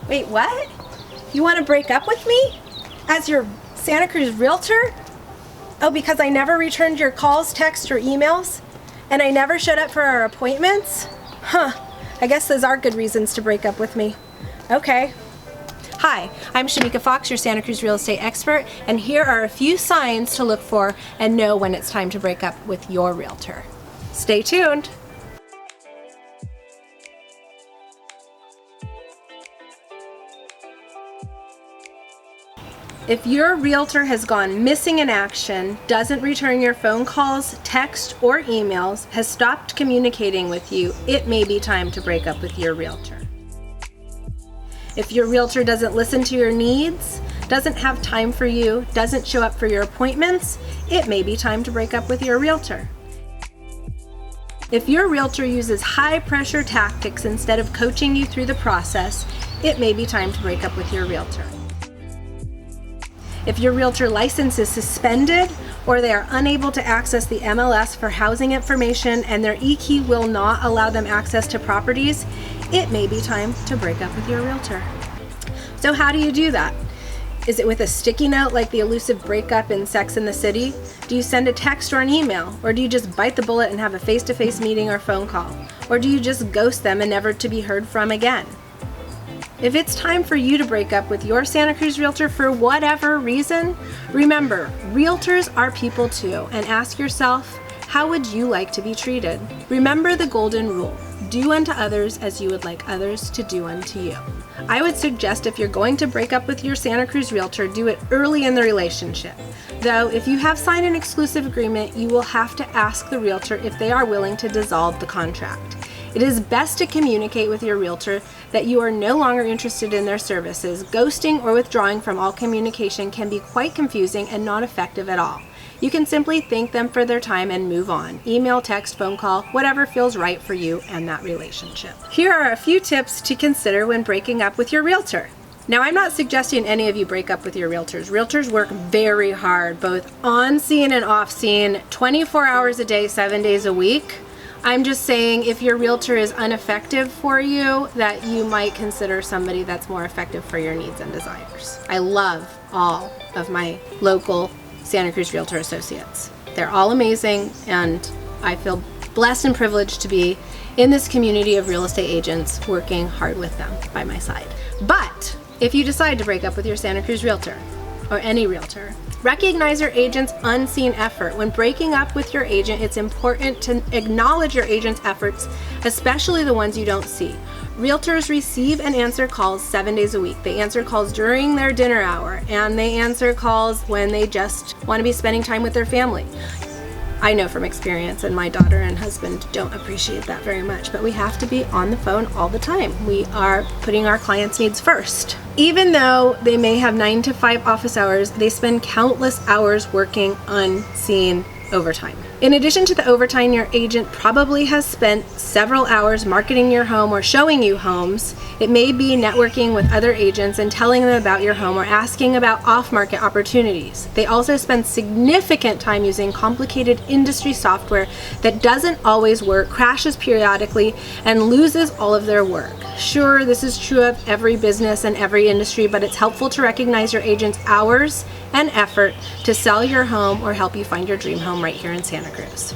Wait, what? You want to break up with me? As your Santa Cruz realtor? Oh, because I never returned your calls, texts, or emails? And I never showed up for our appointments? Huh, I guess those are good reasons to break up with me. Okay. Hi, I'm Shemeika Fox, your Santa Cruz real estate expert, and here are a few signs to look for and know when it's time to break up with your realtor. Stay tuned. If your realtor has gone missing in action, doesn't return your phone calls, text, or emails, has stopped communicating with you, it may be time to break up with your realtor. If your realtor doesn't listen to your needs, doesn't have time for you, doesn't show up for your appointments, it may be time to break up with your realtor. If your realtor uses high-pressure tactics instead of coaching you through the process, it may be time to break up with your realtor. If your realtor license is suspended or they are unable to access the MLS for housing information and their e-key will not allow them access to properties, it may be time to break up with your realtor. So how do you do that? Is it with a sticky note like the elusive breakup in Sex and the City? Do you send a text or an email? Or do you just bite the bullet and have a face-to-face meeting or phone call? Or do you just ghost them and never to be heard from again? If it's time for you to break up with your Santa Cruz realtor for whatever reason, remember, realtors are people too, and ask yourself, how would you like to be treated? Remember the golden rule, do unto others as you would like others to do unto you. I would suggest if you're going to break up with your Santa Cruz realtor, do it early in the relationship. Though, if you have signed an exclusive agreement, you will have to ask the realtor if they are willing to dissolve the contract. It is best to communicate with your realtor that you are no longer interested in their services. Ghosting or withdrawing from all communication can be quite confusing and not effective at all. You can simply thank them for their time and move on. Email, text, phone call, whatever feels right for you and that relationship. Here are a few tips to consider when breaking up with your realtor. Now, I'm not suggesting any of you break up with your realtors. Realtors work very hard, both on scene and off scene, 24 hours a day, 7 days a week. I'm just saying if your realtor is ineffective for you, that you might consider somebody that's more effective for your needs and desires. I love all of my local Santa Cruz Realtor associates. They're all amazing, and I feel blessed and privileged to be in this community of real estate agents working hard with them by my side. But if you decide to break up with your Santa Cruz realtor, or any realtor, recognize your agent's unseen effort. When breaking up with your agent, it's important to acknowledge your agent's efforts, especially the ones you don't see. Realtors receive and answer calls 7 days a week. They answer calls during their dinner hour, and they answer calls when they just want to be spending time with their family. I know from experience, and my daughter and husband don't appreciate that very much, but we have to be on the phone all the time. We are putting our clients' needs first. Even though they may have 9 to 5 office hours, they spend countless hours working unseen overtime. In addition to the overtime, your agent probably has spent several hours marketing your home or showing you homes. It may be networking with other agents and telling them about your home or asking about off-market opportunities. They also spend significant time using complicated industry software that doesn't always work, crashes periodically, and loses all of their work. Sure, this is true of every business and every industry, but it's helpful to recognize your agent's hours and effort to sell your home or help you find your dream home right here in Santa Cruz.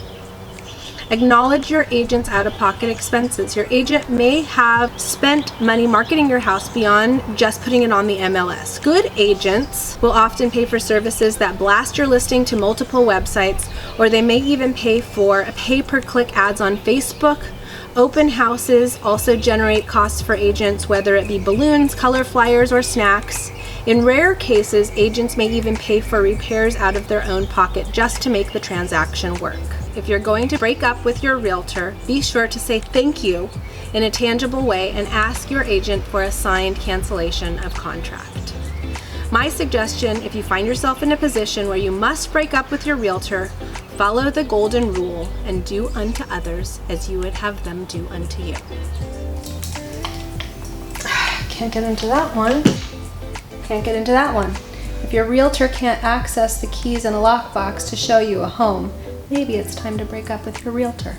Acknowledge your agent's out-of-pocket expenses. Your agent may have spent money marketing your house beyond just putting it on the MLS. Good agents will often pay for services that blast your listing to multiple websites, or they may even pay for pay-per-click ads on Facebook. Open houses also generate costs for agents, whether it be balloons, color flyers, or snacks. In rare cases, agents may even pay for repairs out of their own pocket just to make the transaction work. If you're going to break up with your realtor, be sure to say thank you in a tangible way and ask your agent for a signed cancellation of contract. My suggestion, if you find yourself in a position where you must break up with your realtor, follow the golden rule and do unto others as you would have them do unto you. Can't get into that one. Can't get into that one. If your realtor can't access the keys in a lockbox to show you a home, maybe it's time to break up with your realtor.